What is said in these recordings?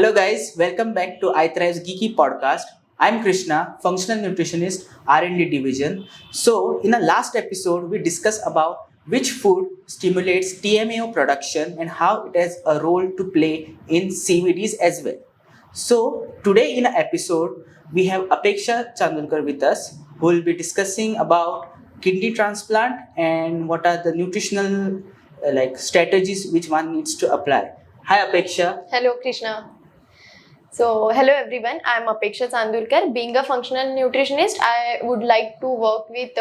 Hello guys, welcome back to iThrive's Geeky podcast. I'm Krishna, functional nutritionist, R&D division. So, in the last episode, we discussed about which food stimulates TMAO production and how it has a role to play in CVDs as well. So, today in the episode, we have Apeksha Chandurkar with us, who will be discussing about kidney transplant and what are the nutritional strategies which one needs to apply. Hi Apeksha. Hello Krishna. So hello everyone, I am Apeksha Chandurkar. Being a functional nutritionist, I would like to work with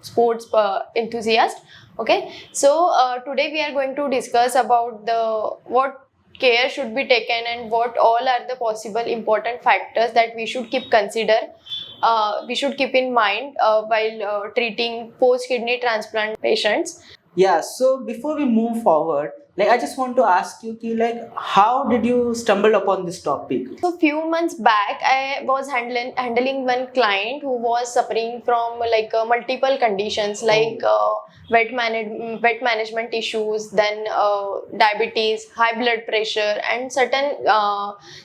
sports enthusiasts. Okay, so today we are going to discuss about what care should be taken and what all are the possible important factors that we should keep in mind while treating post kidney transplant patients. Yeah, so before we move forward, I just want to ask you, how did you stumble upon this topic? So few months back, I was handling one client who was suffering from multiple conditions like weight management issues, then diabetes, high blood pressure, and certain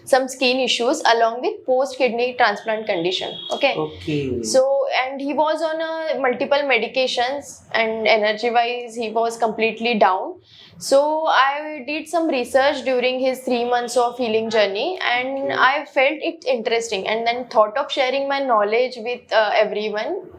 some skin issues along with post kidney transplant condition. Okay. So and he was on multiple medications, and energy wise he was completely down. So I did some research during his 3 months of healing journey, and I felt it interesting, and then thought of sharing my knowledge with everyone.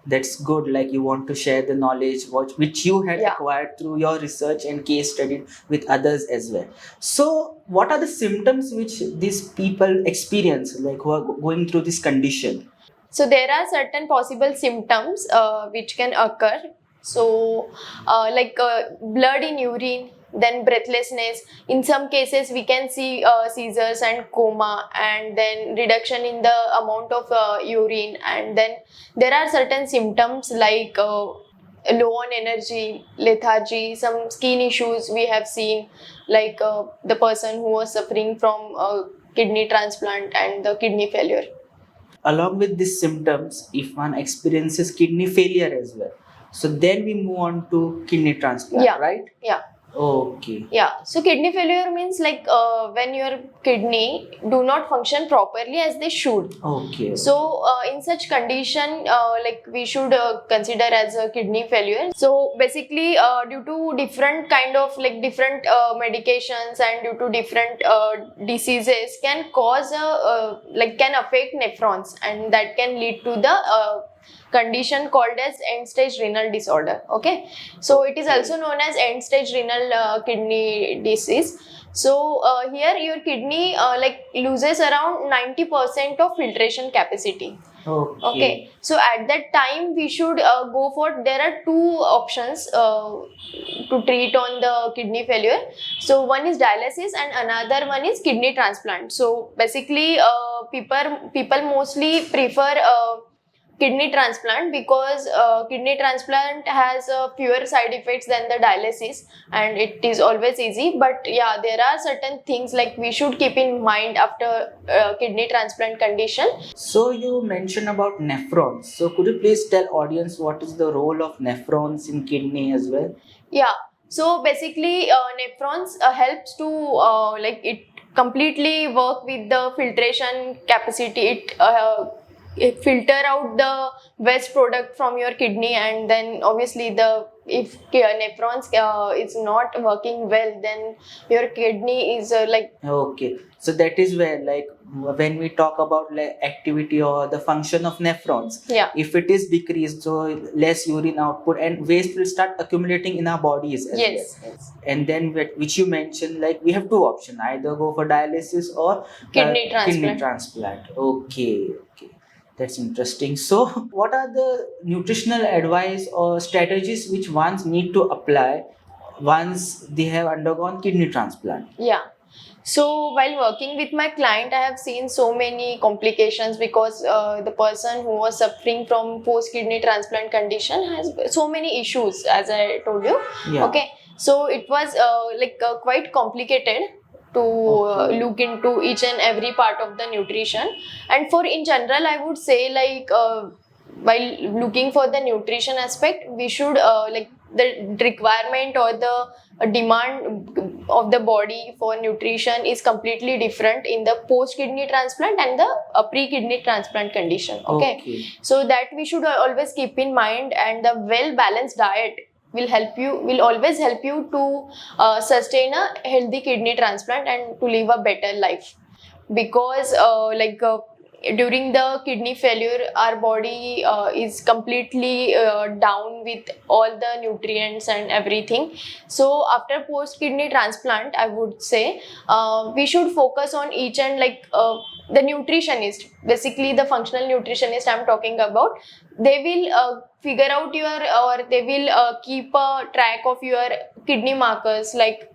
That's good. Like you want to share the knowledge which you had acquired through your research and case studied with others as well. So what are the symptoms which these people experience, who are going through this condition? So there are certain possible symptoms which can occur. So blood in urine, then breathlessness. In some cases we can see seizures and coma, and then reduction in the amount of urine, and then there are certain symptoms like low on energy, lethargy, some skin issues we have seen, like the person who was suffering from kidney transplant and the kidney failure. Along with these symptoms, if one experiences kidney failure as well, so then we move on to kidney transplant, right? Yeah. Okay. Yeah. So kidney failure means when your kidney do not function properly as they should. Okay. So in such condition, we should consider as a kidney failure. So basically, due to different kind of different medications and due to different diseases can cause can affect nephrons, and that can lead to the condition called as end stage renal disorder. Okay, so it is also known as end stage renal kidney disease. So here your kidney loses around 90% of filtration capacity. Okay, so at that time we should go for, there are two options to treat on the kidney failure. So one is dialysis and another one is kidney transplant. So basically people mostly prefer kidney transplant because kidney transplant has fewer side effects than the dialysis, and it is always easy. But yeah, there are certain things like we should keep in mind after kidney transplant condition. So you mentioned about nephrons. So could you please tell audience what is the role of nephrons in kidney as well? Yeah. So basically nephrons helps to it completely work with the filtration capacity. It filter out the waste product from your kidney, and then obviously if nephrons is not working well, then your kidney is Okay, so that is where when we talk about activity or the function of nephrons, if it is decreased, so less urine output and waste will start accumulating in our bodies as well. And then which you mentioned, we have two options, either go for dialysis or kidney transplant. Okay. That's interesting. So what are the nutritional advice or strategies which ones need to apply once they have undergone kidney transplant? Yeah. So while working with my client, I have seen so many complications because the person who was suffering from post kidney transplant condition has so many issues, as I told you. Yeah. Okay. So it was quite complicated to look into each and every part of the nutrition. And for in general, I would say while looking for the nutrition aspect, we should the requirement or the demand of the body for nutrition is completely different in the post kidney transplant and the pre kidney transplant condition. Okay, so that we should always keep in mind, and the well balanced diet will always help you to sustain a healthy kidney transplant and to live a better life. Because during the kidney failure, our body is completely down with all the nutrients and everything. So after post kidney transplant, I would say we should focus on each and the nutritionist, basically the functional nutritionist I'm talking about. They will figure out they will keep a track of your kidney markers like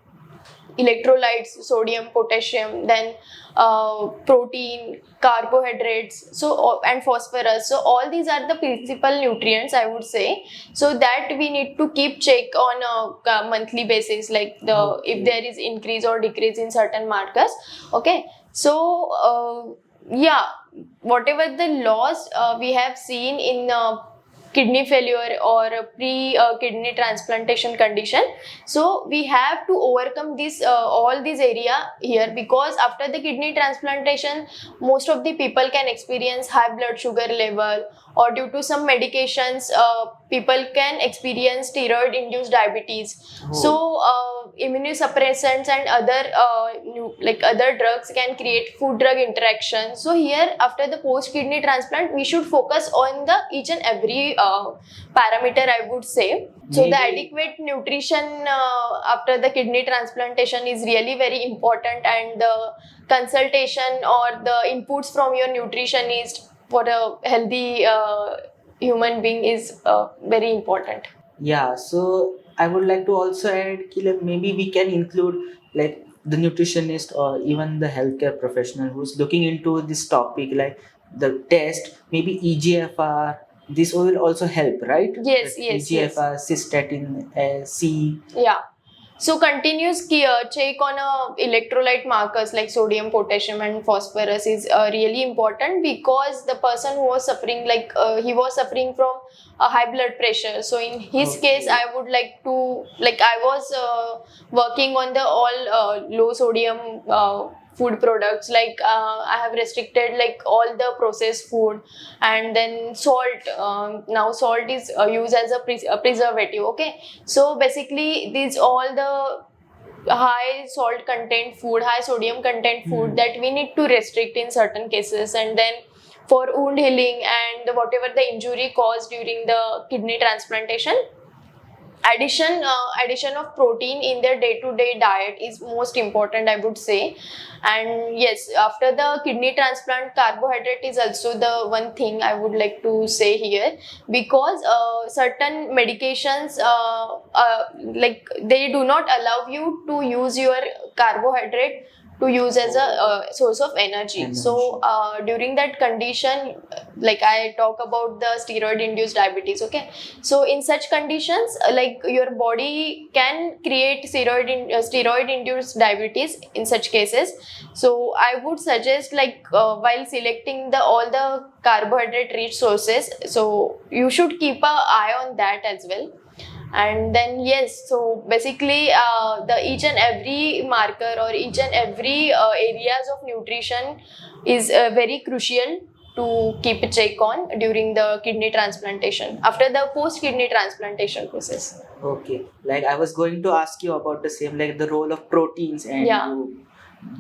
electrolytes, sodium, potassium, then protein, carbohydrates, and phosphorus. So all these are the principal nutrients, I would say. So that we need to keep check on a monthly basis, like if there is increase or decrease in certain markers. Okay, so whatever the loss we have seen in kidney failure or pre-kidney transplantation condition, so we have to overcome this all these area here, because after the kidney transplantation most of the people can experience high blood sugar level, or due to some medications people can experience steroid induced diabetes. So immunosuppressants and other drugs can create food drug interaction. So here after the post kidney transplant we should focus on the each and every parameter, I would say. So the adequate nutrition after the kidney transplantation is really very important, and the consultation or the inputs from your nutritionist for a healthy human being is very important. Yeah, so I would like to also add ki, like, maybe we can include like the nutritionist or even the healthcare professional who's looking into this topic, like the test, maybe EGFR. This will also help, right? Yes, That yes, EGFR, cystatin C. Yeah. So continuous check on electrolyte markers like sodium, potassium and phosphorus is really important, because the person who was suffering he was suffering from a high blood pressure. So in his case I would like to I was working on the all low sodium food products, I have restricted all the processed food, and then salt. Now salt is used as a preservative. Okay, so basically these all the high salt content food, high sodium content food that we need to restrict in certain cases. And then for wound healing and whatever the injury caused during the kidney transplantation, addition of protein in their day-to-day diet is most important, I would say. And yes, after the kidney transplant, carbohydrate is also the one thing I would like to say here, because certain medications they do not allow you to use your carbohydrate to use as a source of energy. So during that condition, I talk about the steroid induced diabetes. Okay, so in such conditions your body can create steroid induced diabetes in such cases. So I would suggest while selecting all the carbohydrate rich sources, so you should keep an eye on that as well. And then yes, so basically the each and every marker or each and every areas of nutrition is very crucial to keep a check on during the kidney transplantation, after the post kidney transplantation process. Okay, I was going to ask you about the same, the role of proteins, and you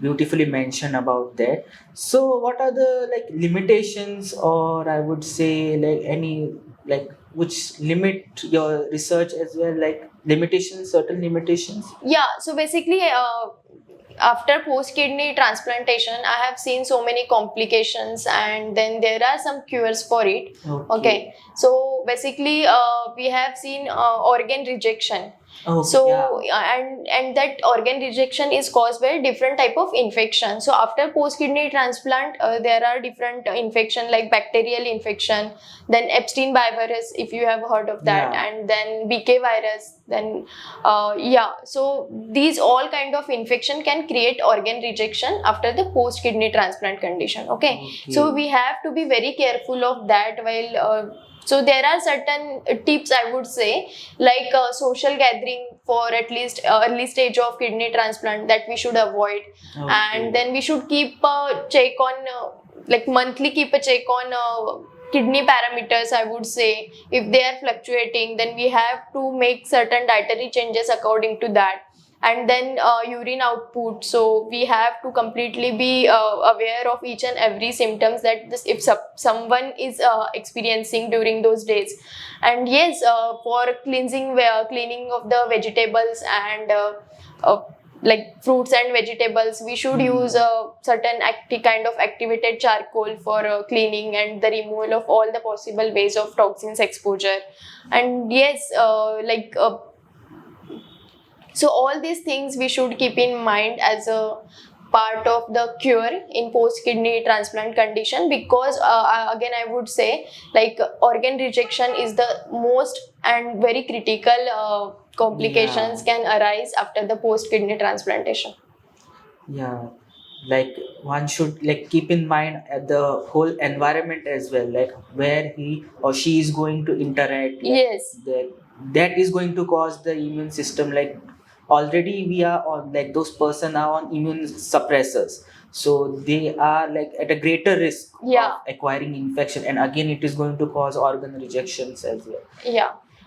beautifully mentioned about that. So what are the limitations, or I would say any which limit your research as well, certain limitations? Yeah, so basically after post kidney transplantation I have seen so many complications, and then there are some cures for it. Okay, so basically we have seen organ rejection. And that organ rejection is caused by different type of infection. So after post kidney transplant there are different infection like bacterial infection, then Epstein virus, if you have heard of that, and then BK virus, then so these all kind of infection can create organ rejection after the post kidney transplant condition. Okay, so we have to be very careful of that while So there are certain tips I would say, like social gathering for at least early stage of kidney transplant that we should avoid. Okay. And then we should keep a check on like monthly keep a check on kidney parameters, I would say. If they are fluctuating, then we have to make certain dietary changes according to that. And then urine output, so we have to completely be aware of each and every symptoms that this if someone is experiencing during those days. And yes, for cleaning of the vegetables and like fruits and vegetables, we should use a certain kind of activated charcoal for cleaning and the removal of all the possible ways of toxins exposure. And yes, so all these things we should keep in mind as a part of the cure in post kidney transplant condition, because again I would say, like, organ rejection is the most and very critical complications can arise after the post kidney transplantation. Yeah, like one should like keep in mind the whole environment as well, like where he or she is going to interact. Yes. That is going to cause the immune system, like already we are on, like those person are on immune suppressors, so they are like at a greater risk of acquiring infection, and again it is going to cause organ rejections as well.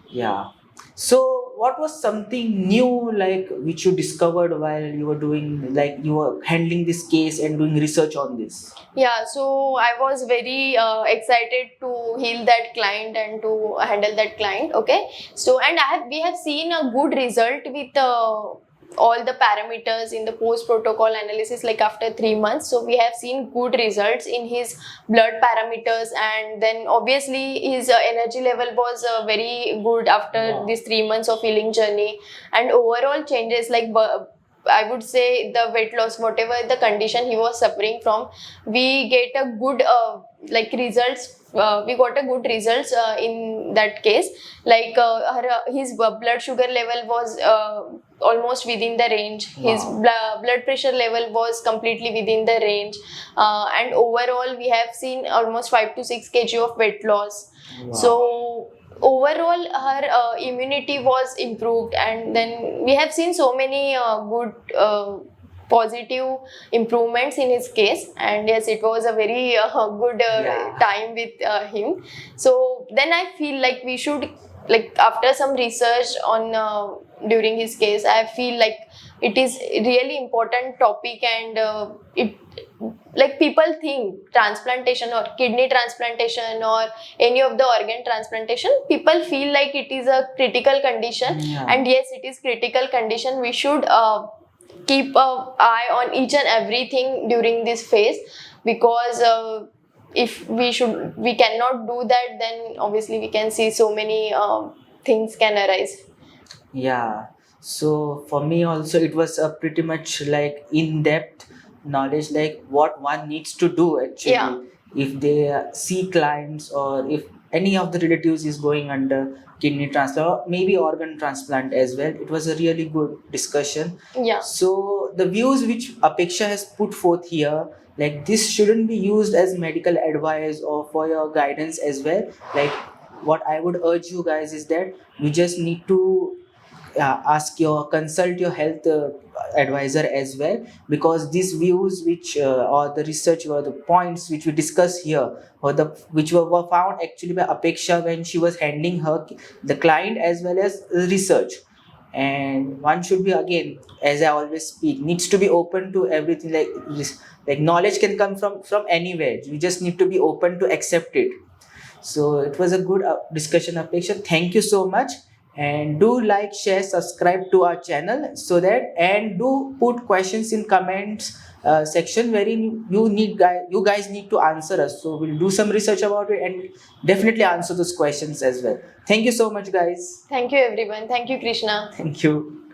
Yeah. So what was something new like which you discovered while you were doing, like you were handling this case and doing research on this? Yeah, so I was very excited to heal that client and to handle that client. Okay, so and we have seen a good result with all the parameters in the post protocol analysis, like after 3 months. So we have seen good results in his blood parameters, and then obviously his energy level was very good after these 3 months of healing journey. And overall changes, like I would say the weight loss, whatever the condition he was suffering from, we get a good results. We got a good results in that case. Like his blood sugar level was almost within the range. His blood pressure level was completely within the range, and overall we have seen almost 5 to 6 kg of weight loss. So overall her immunity was improved, and then we have seen so many good positive improvements in his case. And yes, it was a very good time with him. So then I feel like we should, like, after some research on during his case, I feel like it is really important topic, and it, like, people think transplantation or kidney transplantation or any of the organ transplantation, people feel like it is a critical condition. And yes, it is critical condition. We should keep an eye on each and everything during this phase, because if we cannot do that, then obviously we can see so many things can arise. Yeah, so for me also it was a pretty much like in-depth knowledge, like what one needs to do actually if they see clients, or if any of the relatives is going under kidney transplant or maybe organ transplant as well. It was a really good discussion. So the views which Apeksha has put forth here, like this shouldn't be used as medical advice or for your guidance as well. Like what I would urge you guys is that you just need to consult your health advisor as well, because these views which or the research or the points which we discuss here, or which were found actually by Apeksha when she was handling the client as well as the research. And one should be, again, as I always speak, needs to be open to everything. Like knowledge can come from anywhere. You just need to be open to accept it. So it was a good discussion, Apeksha. Thank you so much. And do like, share, subscribe to our channel, so that, and do put questions in comments section wherein you guys need to answer us. So we'll do some research about it and definitely answer those questions as well. Thank you so much, guys. Thank you, everyone. Thank you, Krishna. Thank you.